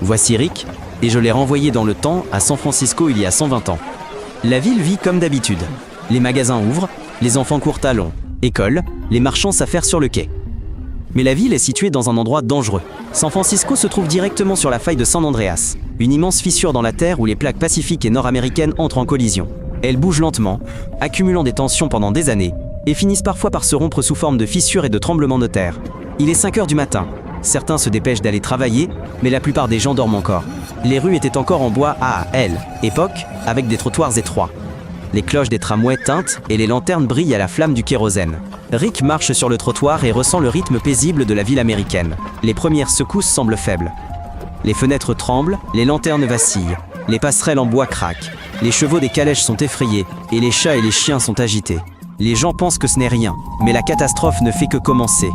Voici Rick, et je l'ai renvoyé dans le temps à San Francisco il y a 120 ans. La ville vit comme d'habitude. Les magasins ouvrent, les enfants courent à long, école, les marchands s'affairent sur le quai. Mais la ville est située dans un endroit dangereux. San Francisco se trouve directement sur la faille de San Andreas, une immense fissure dans la terre où les plaques pacifiques et nord-américaines entrent en collision. Elles bougent lentement, accumulant des tensions pendant des années, et finissent parfois par se rompre sous forme de fissures et de tremblements de terre. Il est 5 heures du matin. Certains se dépêchent d'aller travailler, mais la plupart des gens dorment encore. Les rues étaient encore en bois époque, avec des trottoirs étroits. Les cloches des tramways tintent et les lanternes brillent à la flamme du kérosène. Rick marche sur le trottoir et ressent le rythme paisible de la ville américaine. Les premières secousses semblent faibles. Les fenêtres tremblent, les lanternes vacillent, les passerelles en bois craquent, les chevaux des calèches sont effrayés et les chats et les chiens sont agités. Les gens pensent que ce n'est rien, mais la catastrophe ne fait que commencer.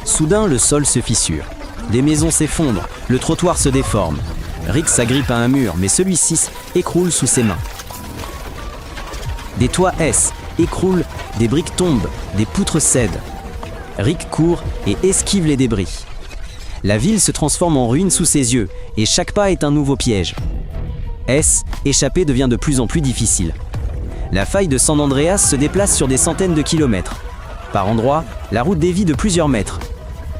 Soudain, le sol se fissure. Des maisons s'effondrent, le trottoir se déforme. Rick s'agrippe à un mur, mais celui-ci écroule sous ses mains. Des toits écroulent, des briques tombent, des poutres cèdent. Rick court et esquive les débris. La ville se transforme en ruine sous ses yeux, et chaque pas est un nouveau piège. Échapper devient de plus en plus difficile. La faille de San Andreas se déplace sur des centaines de kilomètres. Par endroits, la route dévie de plusieurs mètres.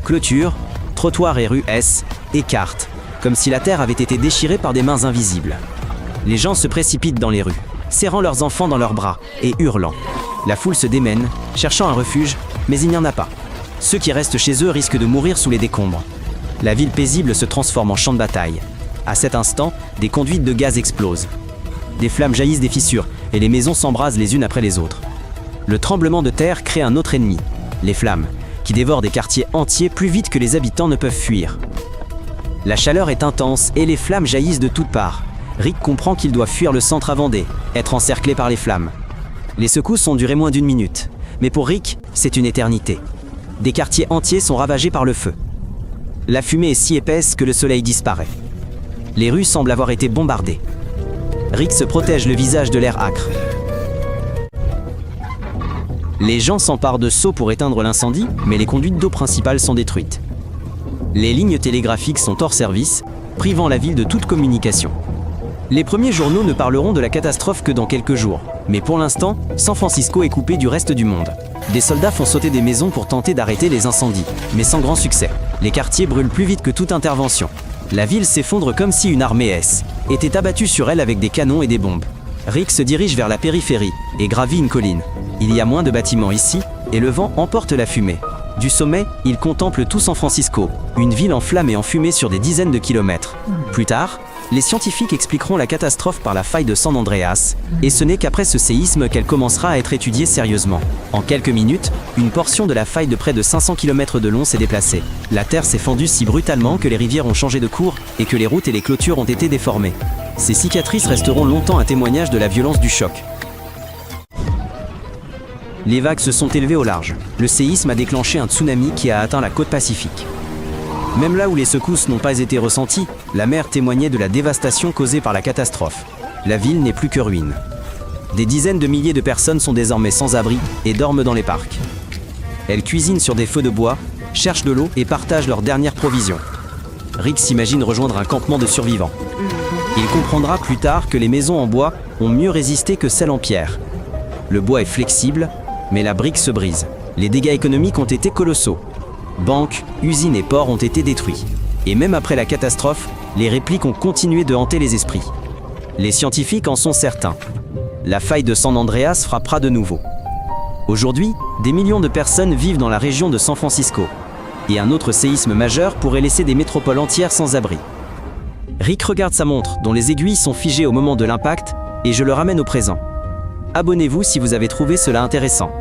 Clôtures, trottoirs et rues écartent, comme si la terre avait été déchirée par des mains invisibles. Les gens se précipitent dans les rues, serrant leurs enfants dans leurs bras et hurlant. La foule se démène, cherchant un refuge, mais il n'y en a pas. Ceux qui restent chez eux risquent de mourir sous les décombres. La ville paisible se transforme en champ de bataille. À cet instant, des conduites de gaz explosent. Des flammes jaillissent des fissures et les maisons s'embrasent les unes après les autres. Le tremblement de terre crée un autre ennemi, les flammes, qui dévorent des quartiers entiers plus vite que les habitants ne peuvent fuir. La chaleur est intense et les flammes jaillissent de toutes parts. Rick comprend qu'il doit fuir le centre avant d'être encerclé par les flammes. Les secousses ont duré moins d'1 minute, mais pour Rick, c'est une éternité. Des quartiers entiers sont ravagés par le feu. La fumée est si épaisse que le soleil disparaît. Les rues semblent avoir été bombardées. Rick se protège le visage de l'air âcre. Les gens s'emparent de seaux pour éteindre l'incendie, mais les conduites d'eau principales sont détruites. Les lignes télégraphiques sont hors service, privant la ville de toute communication. Les premiers journaux ne parleront de la catastrophe que dans quelques jours, mais pour l'instant, San Francisco est coupé du reste du monde. Des soldats font sauter des maisons pour tenter d'arrêter les incendies, mais sans grand succès. Les quartiers brûlent plus vite que toute intervention. La ville s'effondre comme si une armée était abattue sur elle avec des canons et des bombes. Rick se dirige vers la périphérie et gravit une colline. Il y a moins de bâtiments ici, et le vent emporte la fumée. Du sommet, il contemple tout San Francisco, une ville en flammes et en fumée sur des dizaines de kilomètres. Plus tard, les scientifiques expliqueront la catastrophe par la faille de San Andreas, et ce n'est qu'après ce séisme qu'elle commencera à être étudiée sérieusement. En quelques minutes, une portion de la faille de près de 500 km de long s'est déplacée. La terre s'est fendue si brutalement que les rivières ont changé de cours et que les routes et les clôtures ont été déformées. Ces cicatrices resteront longtemps un témoignage de la violence du choc. Les vagues se sont élevées au large. Le séisme a déclenché un tsunami qui a atteint la côte pacifique. Même là où les secousses n'ont pas été ressenties, la mer témoignait de la dévastation causée par la catastrophe. La ville n'est plus que ruine. Des dizaines de milliers de personnes sont désormais sans abri et dorment dans les parcs. Elles cuisinent sur des feux de bois, cherchent de l'eau et partagent leurs dernières provisions. Rick s'imagine rejoindre un campement de survivants. Il comprendra plus tard que les maisons en bois ont mieux résisté que celles en pierre. Le bois est flexible, mais la brique se brise. Les dégâts économiques ont été colossaux. Banques, usines et ports ont été détruits. Et même après la catastrophe, les répliques ont continué de hanter les esprits. Les scientifiques en sont certains. La faille de San Andreas frappera de nouveau. Aujourd'hui, des millions de personnes vivent dans la région de San Francisco. Et un autre séisme majeur pourrait laisser des métropoles entières sans abri. Rick regarde sa montre, dont les aiguilles sont figées au moment de l'impact, et je le ramène au présent. Abonnez-vous si vous avez trouvé cela intéressant.